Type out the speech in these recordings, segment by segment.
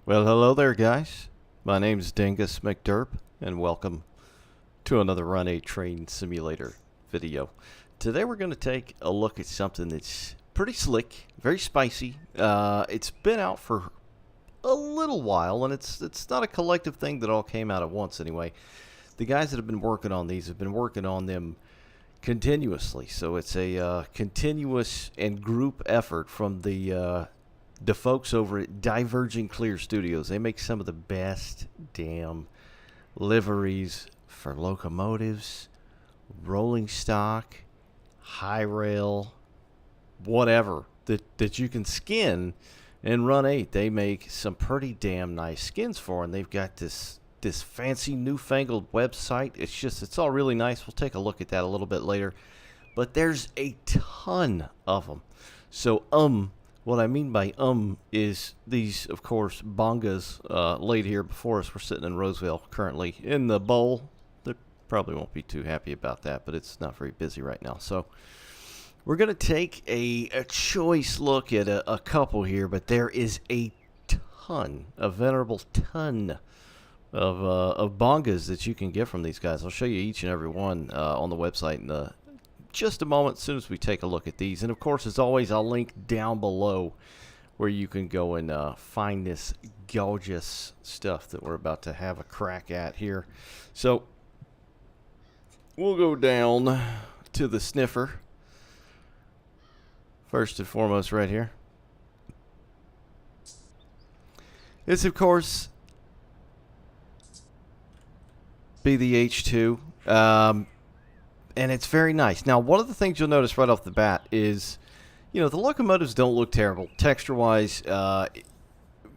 Well, hello there, guys. My name's Dingus McDerp, and welcome to another Run a Train Simulator video. Today we're going to take a look at something that's pretty slick, very spicy. It's been out for a little while, and it's not a collective thing that all came out at once anyway. The guys that have been working on these have been working on them continuously, so it's a continuous and group effort from the folks over at Diverging Clear Studios. They make some of the best damn liveries for locomotives, rolling stock, high rail, whatever that you can skin and run 8. They make some pretty damn nice skins for, and they've got this fancy newfangled website. It's all really nice. We'll take a look at that a little bit later. But there's a ton of them. So what I mean by is these, of course, bongas laid here before us. We're sitting in Roseville currently in the bowl. They probably won't be too happy about that, but it's not very busy right now. So we're going to take a choice look at a couple here, but there is a venerable ton of bongas that you can get from these guys. I'll show you each and every one on the website in just a moment as soon as we take a look at these. And of course, as always, I'll link down below where you can go and find this gorgeous stuff that we're about to have a crack at here. So we'll go down to the sniffer first and foremost right here. This, of course, be the H2. And it's very nice. Now, one of the things you'll notice right off the bat is, the locomotives don't look terrible. Texture-wise,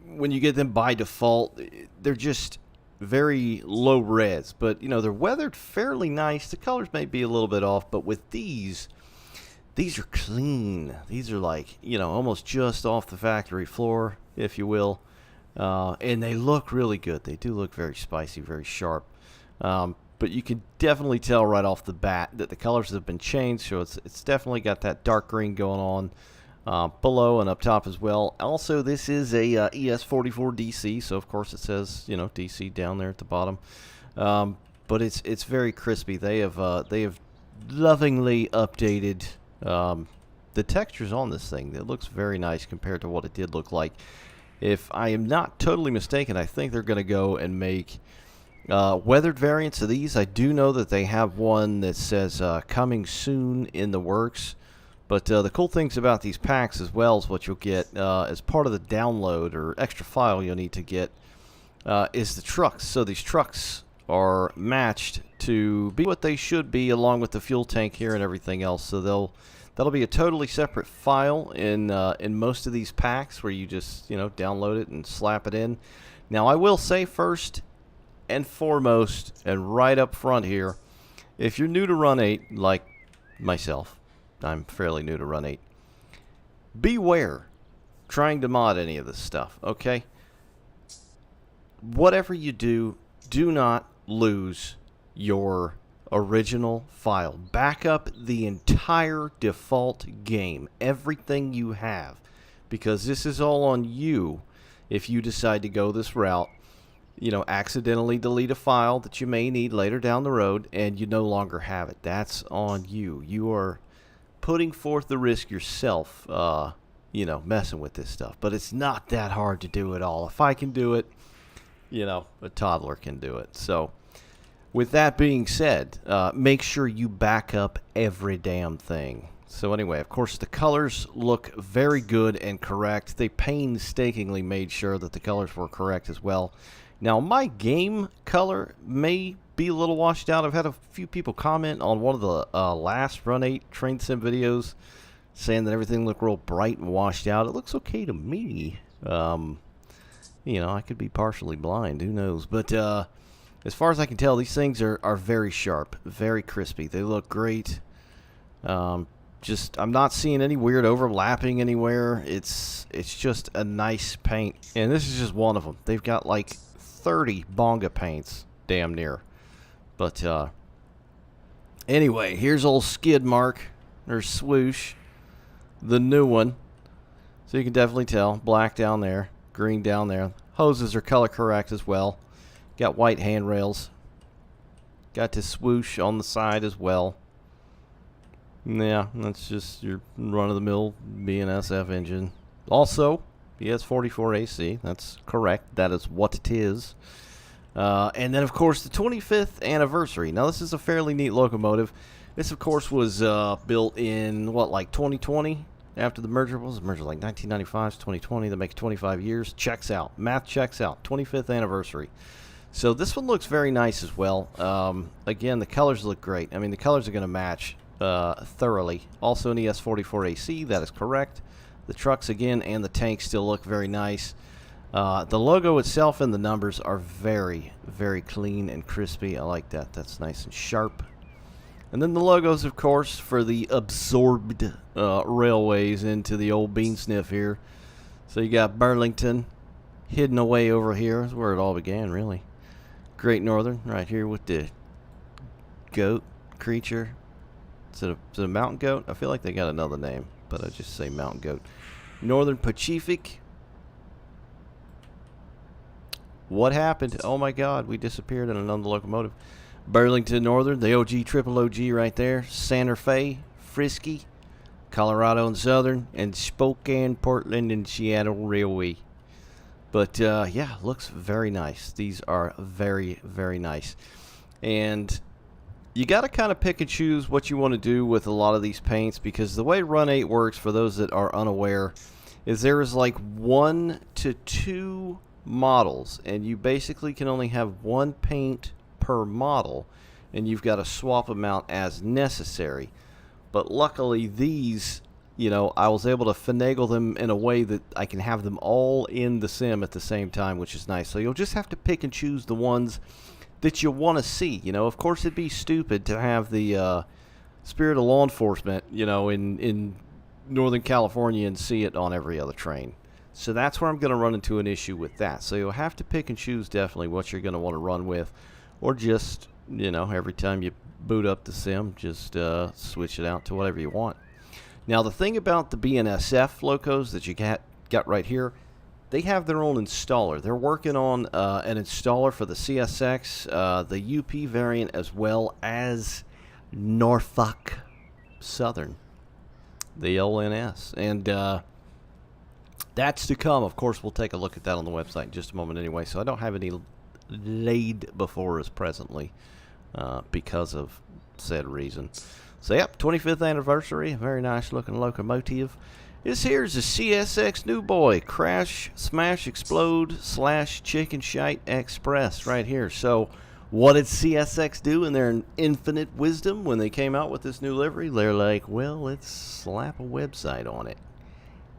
when you get them by default, they're just very low res. But, they're weathered fairly nice. The colors may be a little bit off, but with these are clean. These are like, almost just off the factory floor, if you will. And they look really good. They do look very spicy, very sharp. But you can definitely tell right off the bat that the colors have been changed, so it's definitely got that dark green going on below and up top as well. Also, this is a ES44 DC, so of course it says DC down there at the bottom. But it's very crispy. They have lovingly updated the textures on this thing. It looks very nice compared to what it did look like. If I am not totally mistaken, I think they're going to go and make weathered variants of these. I do know that they have one that says coming soon in the works. But the cool things about these packs as well is what you'll get as part of the download or extra file you'll need to get is the trucks. So these trucks are matched to be what they should be, along with the fuel tank here and everything else. So that'll be a totally separate file in most of these packs where you just download it and slap it in. Now, I will say first and foremost, and right up front here, if you're new to Run 8, like myself, I'm fairly new to Run 8, beware trying to mod any of this stuff, okay? Whatever you do, do not lose your original file. Back up the entire default game, everything you have, because this is all on you if you decide to go this route. Accidentally delete a file that you may need later down the road and you no longer have it. That's on you. You are putting forth the risk yourself, messing with this stuff. But it's not that hard to do it all. If I can do it, a toddler can do it. So, with that being said, make sure you back up every damn thing. So anyway, of course, the colors look very good and correct. They painstakingly made sure that the colors were correct as well. Now, my game color may be a little washed out. I've had a few people comment on one of the last Run 8 Train Sim videos saying that everything looked real bright and washed out. It looks okay to me. I could be partially blind. Who knows? But as far as I can tell, these things are very sharp, very crispy. They look great. I'm not seeing any weird overlapping anywhere. It's just a nice paint. And this is just one of them. They've got like 30 bonga paints, damn near. But anyway, here's old skid mark or swoosh, the new one. So you can definitely tell, black down there, green down there. Hoses are color correct as well. Got white handrails. Got the swoosh on the side as well. Yeah, that's just your run-of-the-mill BNSF engine. Also, BS44 AC. That's correct. That is what it is. And then, of course, the 25th anniversary. Now, this is a fairly neat locomotive. This, of course, was built in, what, like 2020? After the merger. What was the merger? Like 1995 to 2020. They make it 25 years. Checks out. Math checks out. 25th anniversary. So this one looks very nice as well. Again, the colors look great. I mean, the colors are going to match thoroughly. Also an ES44 AC. That is correct. The trucks, again, and the tanks still look very nice. The logo itself and the numbers are very, very clean and crispy. I like that. That's nice and sharp. And then the logos, of course, for the absorbed railways into the old bean sniff here. So you got Burlington hidden away over here. That's where it all began, really. Great Northern right here with the goat creature. Is it a mountain goat? I feel like they got another name, but I just say mountain goat. Northern Pacific. What happened? Oh my God, we disappeared in another locomotive. Burlington Northern, the OG, triple OG right there. Santa Fe, Frisky, Colorado and Southern, and Spokane, Portland, and Seattle Railway. But yeah, looks very nice. These are very, very nice. And you got to kind of pick and choose what you want to do with a lot of these paints, because the way Run 8 works, for those that are unaware, is there is like 1 to 2 models, and you basically can only have one paint per model, and you've got to swap them out as necessary. But luckily these, you know, I was able to finagle them in a way that I can have them all in the sim at the same time, which is nice. So you'll just have to pick and choose the ones that you want to see. You know, of course it'd be stupid to have the Spirit of Law Enforcement, you know, in Northern California and see it on every other train. So that's where I'm going to run into an issue with that. So you'll have to pick and choose definitely what you're going to want to run with, or just, you know, every time you boot up the sim, just switch it out to whatever you want. Now, the thing about the BNSF locos that you got right here, they have their own installer. They're working on an installer for the CSX, the UP variant, as well as Norfolk Southern, the LNS. And that's to come. Of course, we'll take a look at that on the website in just a moment anyway. So I don't have any laid before us presently because of said reason. So, yep, 25th anniversary, a very nice looking locomotive. This here is a CSX new boy, Crash, Smash, Explode, / Chicken Shite Express right here. So, what did CSX do in their infinite wisdom when they came out with this new livery? They're like, well, let's slap a website on it.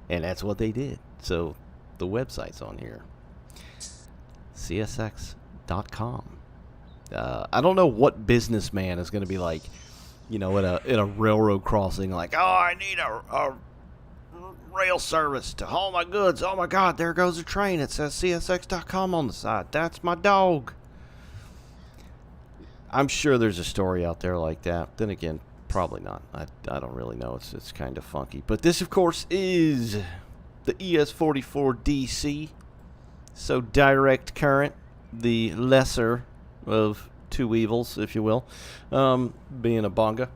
And that's what they did. So, the website's on here. CSX.com. I don't know what businessman is going to be like, you know, in a railroad crossing, like, oh, I need a rail service to haul my goods. Oh my God, there goes a train. It says CSX.com on the side. That's my dog. I'm sure there's a story out there like that. Then again, probably not. I don't really know. It's kind of funky. But this, of course, is the ES44 DC. So direct current, the lesser of two evils, if you will, being a bonga.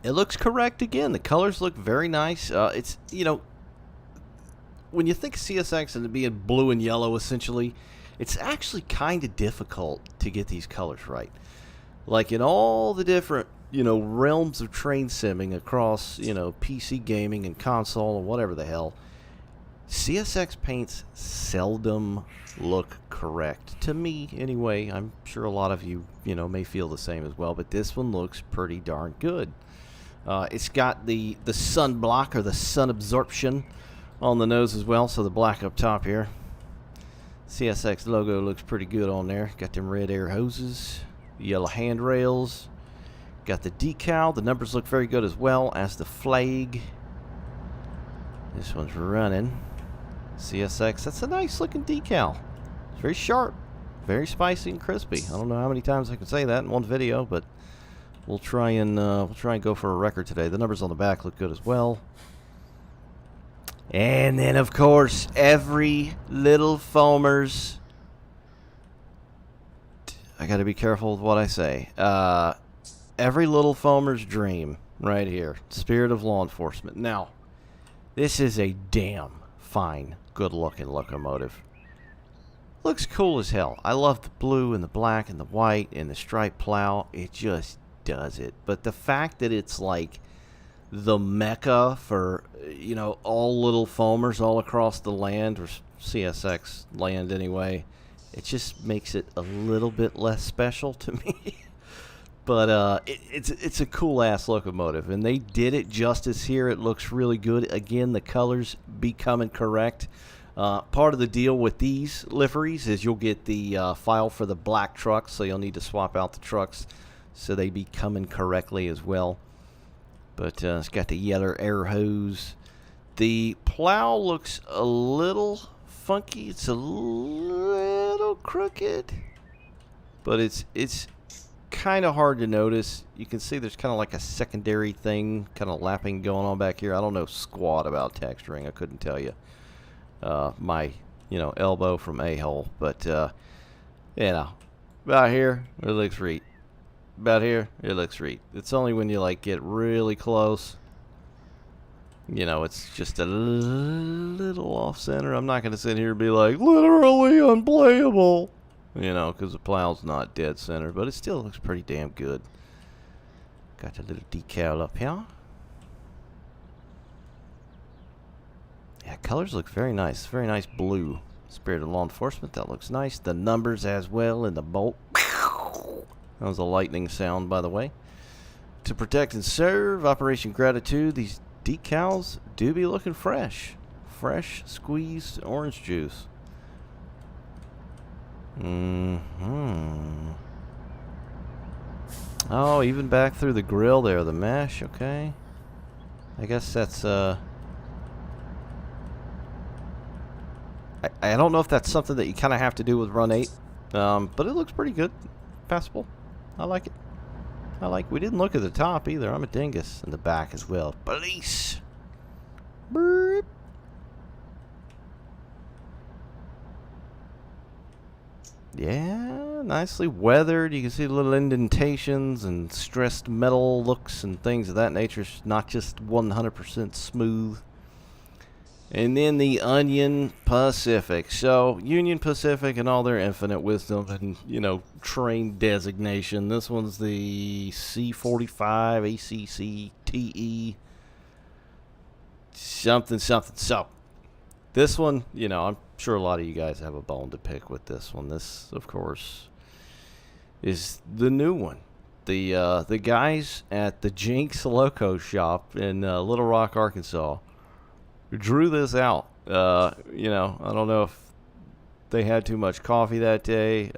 It looks correct again. The colors look very nice. It's, you know, when you think CSX and it being blue and yellow, essentially, it's actually kind of difficult to get these colors right. Like in all the different, you know, realms of train simming across, you know, PC gaming and console and whatever the hell, CSX paints seldom look correct. To me, anyway. I'm sure a lot of you, you know, may feel the same as well, but this one looks pretty darn good. It's got the sun block, or the sun absorption, on the nose as well, so the black up top here. CSX logo looks pretty good on there. Got them red air hoses, yellow handrails, got the decal. The numbers look very good as well as the flag. This one's running. CSX, that's a nice looking decal. It's very sharp, very spicy and crispy. I don't know how many times I can say that in one video, but we'll try and go for a record today. The numbers on the back look good as well. And then, of course, every little foamer's... I got to be careful with what I say. Every little foamer's dream right here. Spirit of law enforcement. Now, this is a damn fine, good-looking locomotive. Looks cool as hell. I love the blue and the black and the white and the striped plow. It just does it. But the fact that it's like the mecca for, you know, all little foamers all across the land, or CSX land anyway, it just makes it a little bit less special to me. But it's a cool-ass locomotive, and they did it justice here. It looks really good. Again, the colors becoming correct. Part of the deal with these liveries is you'll get the file for the black trucks, so you'll need to swap out the trucks so they be coming correctly as well. But it's got the yellow air hose. The plow looks a little funky. It's a little crooked, but it's kind of hard to notice. You can see there's kind of like a secondary thing, kind of lapping going on back here. I don't know squat about texturing. I couldn't tell you. My, elbow from a-hole. But, about here, it looks sweet. About here, it looks sweet. It's only when you, get really close, it's just a little off-center. I'm not going to sit here and be like, literally unplayable, because the plow's not dead center. But it still looks pretty damn good. Got a little decal up here. Yeah, colors look very nice. Very nice blue. Spirit of law enforcement. That looks nice. The numbers as well in the bolt. That was a lightning sound, by the way. To protect and serve. Operation Gratitude. These decals do be looking fresh. Fresh squeezed orange juice. Oh, even back through the grill there. The mesh. Okay. I guess that's... I don't know if that's something that you kind of have to do with Run 8, but it looks pretty good. Passable. I like it. We didn't look at the top either. I'm a dingus. In the back as well. Police. Burp. Yeah, nicely weathered. You can see little indentations and stressed metal looks and things of that nature. It's not just 100% smooth. And then the Union Pacific. So, Union Pacific and all their infinite wisdom and, train designation. This one's the C45 ACCTE something. So, this one, I'm sure a lot of you guys have a bone to pick with this one. This, of course, is the new one. The guys at the Jinx Loco shop in Little Rock, Arkansas, drew this out. I don't know if they had too much coffee that day.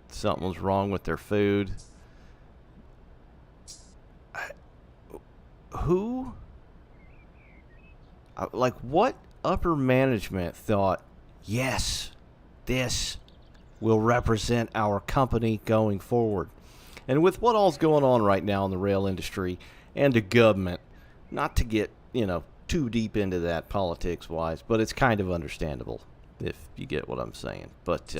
Something was wrong with their food. What upper management thought, yes, this will represent our company going forward? And with what all's going on right now in the rail industry and the government, not to get, too deep into that politics-wise, but it's kind of understandable if you get what I'm saying. But,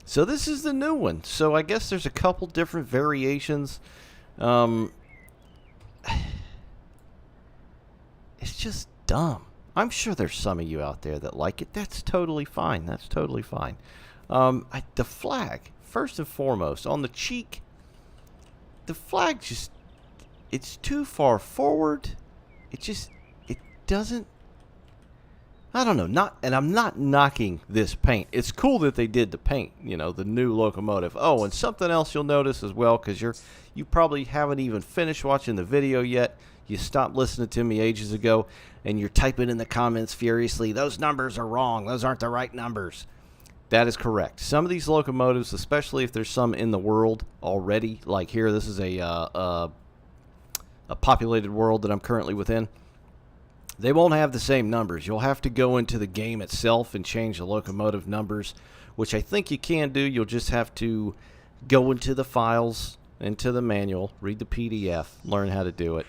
so this is the new one. So I guess there's a couple different variations. It's just dumb. I'm sure there's some of you out there that like it. That's totally fine. The flag, first and foremost, on the cheek, the flag just, it's too far forward. It doesn't, I don't know, and I'm not knocking this paint. It's cool that they did the paint, the new locomotive. Oh, and something else you'll notice as well, because you probably haven't even finished watching the video yet. You stopped listening to me ages ago, and you're typing in the comments furiously, those numbers are wrong, those aren't the right numbers. That is correct. Some of these locomotives, especially if there's some in the world already, like here, this is a populated world that I'm currently within. They won't have the same numbers. You'll have to go into the game itself and change the locomotive numbers, which I think you can do. You'll just have to go into the files, into the manual, read the PDF, learn how to do it,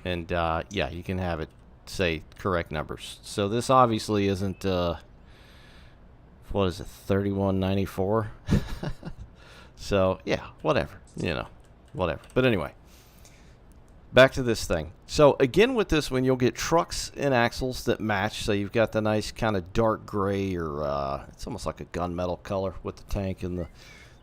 and yeah, you can have it say correct numbers. So this obviously isn't, what is it, 3194? So, yeah, whatever, whatever. But anyway, back to this thing. So, again, with this one, you'll get trucks and axles that match. So, you've got the nice kind of dark gray or it's almost like a gunmetal color with the tank and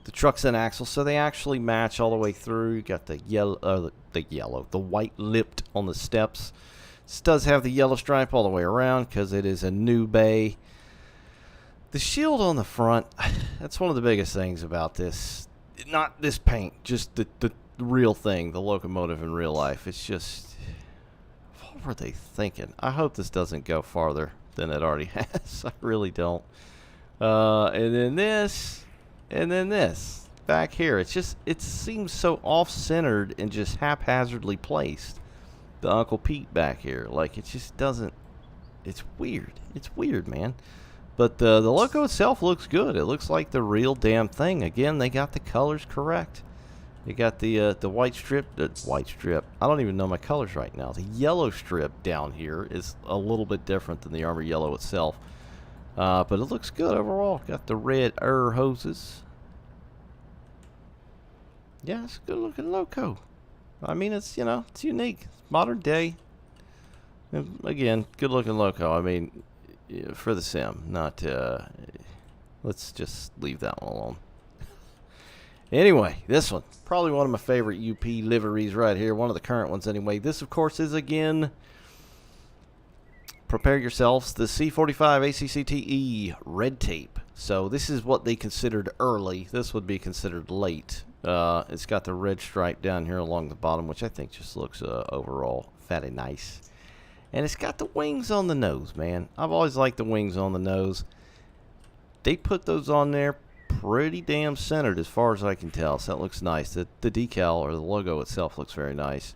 the trucks and axles. So, they actually match all the way through. You got the the white lipped on the steps. This does have the yellow stripe all the way around because it is a new bay. The shield on the front, that's one of the biggest things about this. Not this paint, just the real thing, the locomotive in real life. It's just, what were they thinking? I hope this doesn't go farther than it already has. I really don't. And then this, and then this. Back here, it seems so off-centered and just haphazardly placed. The Uncle Pete back here, like it just doesn't, it's weird. It's weird, man. But the logo itself looks good. It looks like the real damn thing. Again, they got the colors correct. They got the white strip. I don't even know my colors right now. The yellow strip down here is a little bit different than the Armor Yellow itself. But it looks good overall. Got the red hoses. Yeah, it's a good looking loco. I mean, it's, it's unique. It's modern day. And again, good looking loco. I mean, for the sim, not let's just leave that one alone. Anyway, this one, probably one of my favorite UP liveries right here, one of the current ones anyway. This, of course, is again, prepare yourselves, the C45 ACCTE red tape. So this is what they considered early. This would be considered late. It's got the red stripe down here along the bottom, which I think just looks overall fatty nice. And it's got the wings on the nose, man. I've always liked the wings on the nose. They put those on there pretty damn centered as far as I can tell. So that looks nice. The decal or the logo itself looks very nice.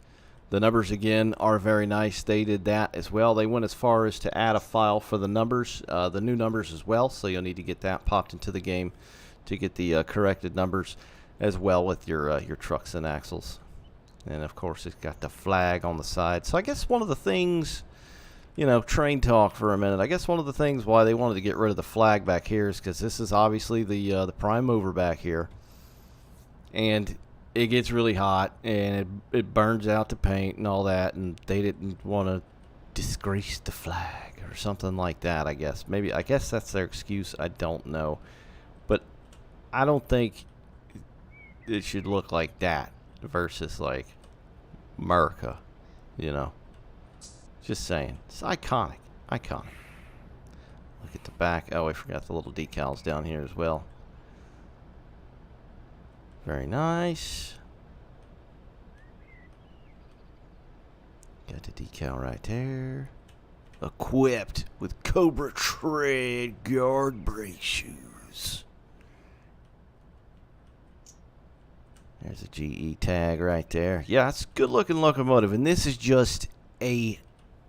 The numbers, again, are very nice. They did that as well. They went as far as to add a file for the numbers, the new numbers as well. So you'll need to get that popped into the game to get the corrected numbers as well with your trucks and axles. And, of course, it's got the flag on the side. So I guess one of the things, train talk for a minute. I guess one of the things why they wanted to get rid of the flag back here is because this is obviously the prime mover back here. And it gets really hot, and it burns out the paint and all that. And they didn't want to disgrace the flag or something like that, I guess. I guess that's their excuse. I don't know. But I don't think it should look like that versus like America, just saying. It's iconic. Look at the back. Oh, I forgot the little decals down here as well. Very nice. Got the decal right there. Equipped with Cobra Tread guard brake shoes. There's a GE tag right there. Yeah, it's a good looking locomotive. And this is just a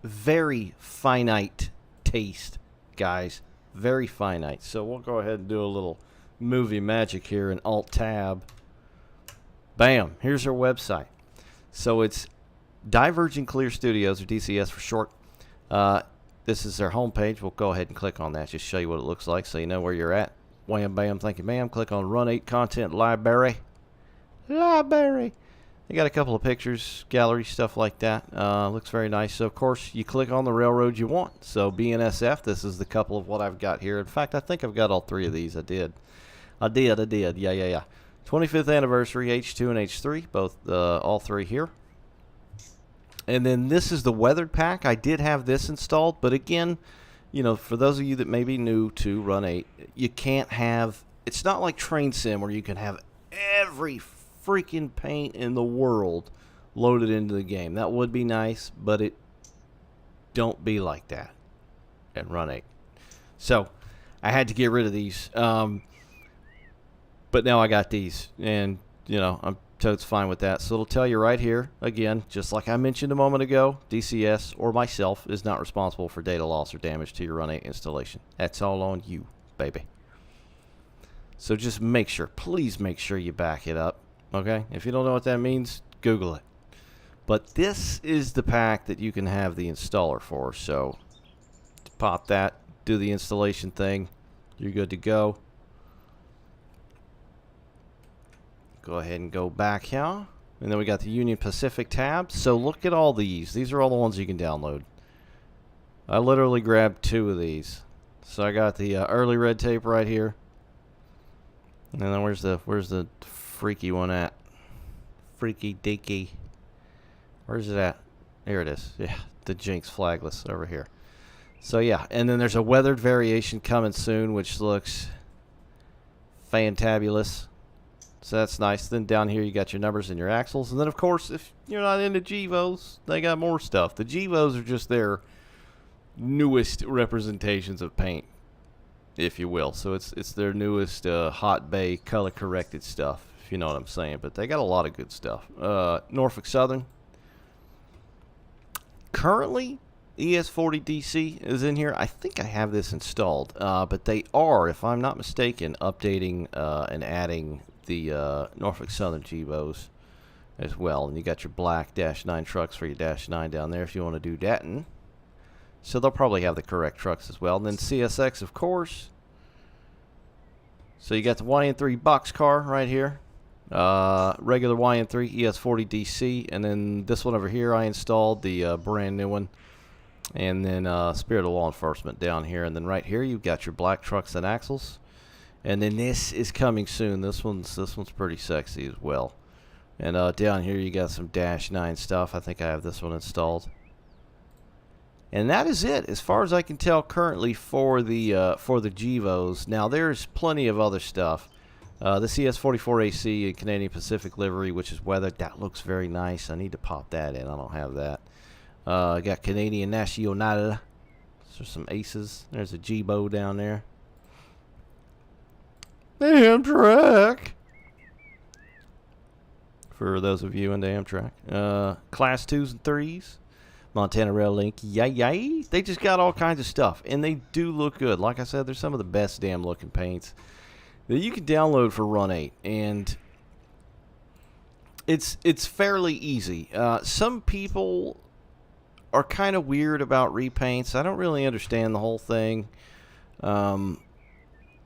very finite taste, guys. Very finite. So we'll go ahead and do a little movie magic here in Alt-Tab. Bam. Here's our website. So it's Diverging Clear Studios, or DCS for short. This is their homepage. We'll go ahead and click on that. Just show you what it looks like so you know where you're at. Wham, bam, thank you, ma'am. Click on Run 8 Content Library. They got a couple of pictures, gallery, stuff like that. Looks very nice. So, of course, you click on the railroad you want. So, BNSF, this is the couple of what I've got here. In fact, I think I've got all three of these. I did. Yeah. 25th anniversary, H2 and H3, both, all three here. And then this is the weathered pack. I did have this installed, but again, for those of you that may be new to Run 8, you can't have, it's not like Train Sim where you can have every freaking paint in the world loaded into the game. That would be nice, but it don't be like that at Run 8. So I had to get rid of these, but now I got these, and I'm totes fine with that. So it'll tell you right here, again, just like I mentioned a moment ago, DCS or myself is not responsible for data loss or damage to your Run 8 installation. That's all on you, baby. So just please make sure you back it up. Okay, if you don't know what that means, Google it. But this is the pack that you can have the installer for. So pop that, do the installation thing, you're good to go. Go ahead and go back here. And then we got the Union Pacific tab. So look at all these. These are all the ones you can download. I literally grabbed 2 of these. So I got the early red tape right here. And then where's the freaky one at? Freaky deaky. Where's it at? Here it is. Yeah, the Jinx flagless over here. So yeah, and then there's a weathered variation coming soon, which looks fantabulous. So that's nice. Then down here you got your numbers and your axles. And then of course, if you're not into Gevos, they got more stuff. The Gevos are just their newest representations of paint, if you will. So it's their newest hot bay color corrected stuff, if you know what I'm saying. But they got a lot of good stuff. Norfolk Southern. Currently, ES40DC is in here. I think I have this installed, but they are, if I'm not mistaken, updating and adding the Norfolk Southern Gevos as well. And you got your black Dash 9 trucks for your Dash 9 down there if you want to do that. And so they'll probably have the correct trucks as well. And then CSX, of course. So you got the YN3 boxcar right here. Regular YN3 ES40DC. And then this one over here I installed, the brand new one. And then Spirit of Law Enforcement down here. And then right here you've got your black trucks and axles. And then this is coming soon. This one's pretty sexy as well. And down here you got some Dash 9 stuff. I think I have this one installed. And that is it, as far as I can tell currently for the Gevos. Now there's plenty of other stuff. The CS44AC and Canadian Pacific livery, which is weathered. That looks very nice. I need to pop that in. I don't have that. I got Canadian National. So some aces. There's a Gevo down there. Amtrak. For those of you into Amtrak. Class 2s and 3s. Montana Rail Link. Yay. They just got all kinds of stuff. And they do look good. Like I said, they're some of the best damn looking paints that you can download for Run 8. And it's fairly easy. Some people are kind of weird about repaints. I don't really understand the whole thing.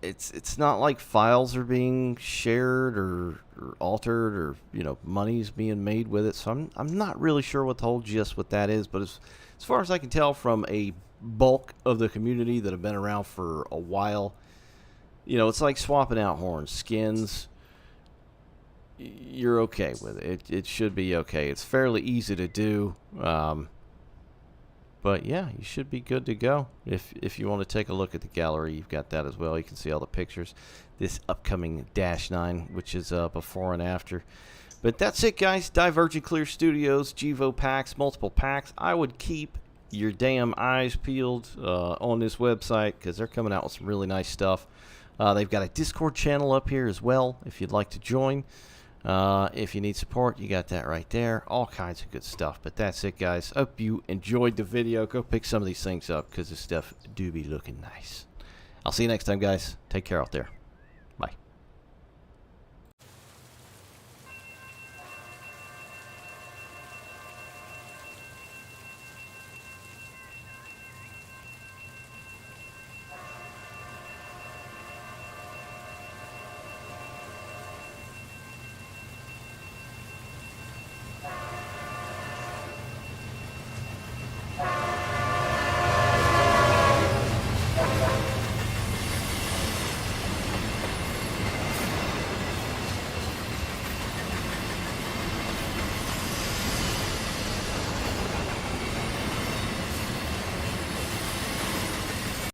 It's not like files are being shared or altered, or money's being made with it. So I'm not really sure what the whole gist with that is. But as far as I can tell from a bulk of the community that have been around for a while, it's like swapping out horns, skins. You're okay with it. It should be okay. It's fairly easy to do. But yeah, you should be good to go. If you want to take a look at the gallery, you've got that as well. You can see all the pictures. This upcoming Dash 9, which is before and after. But that's it, guys. Diverging Clear Studios, Gevo packs, multiple packs. I would keep your damn eyes peeled on this website, because they're coming out with some really nice stuff. They've got a Discord channel up here as well, if you'd like to join. If you need support, you got that right there. All kinds of good stuff. But that's it, guys. Hope you enjoyed the video. Go pick some of these things up, because this stuff do be looking nice. I'll see you next time, guys. Take care out there.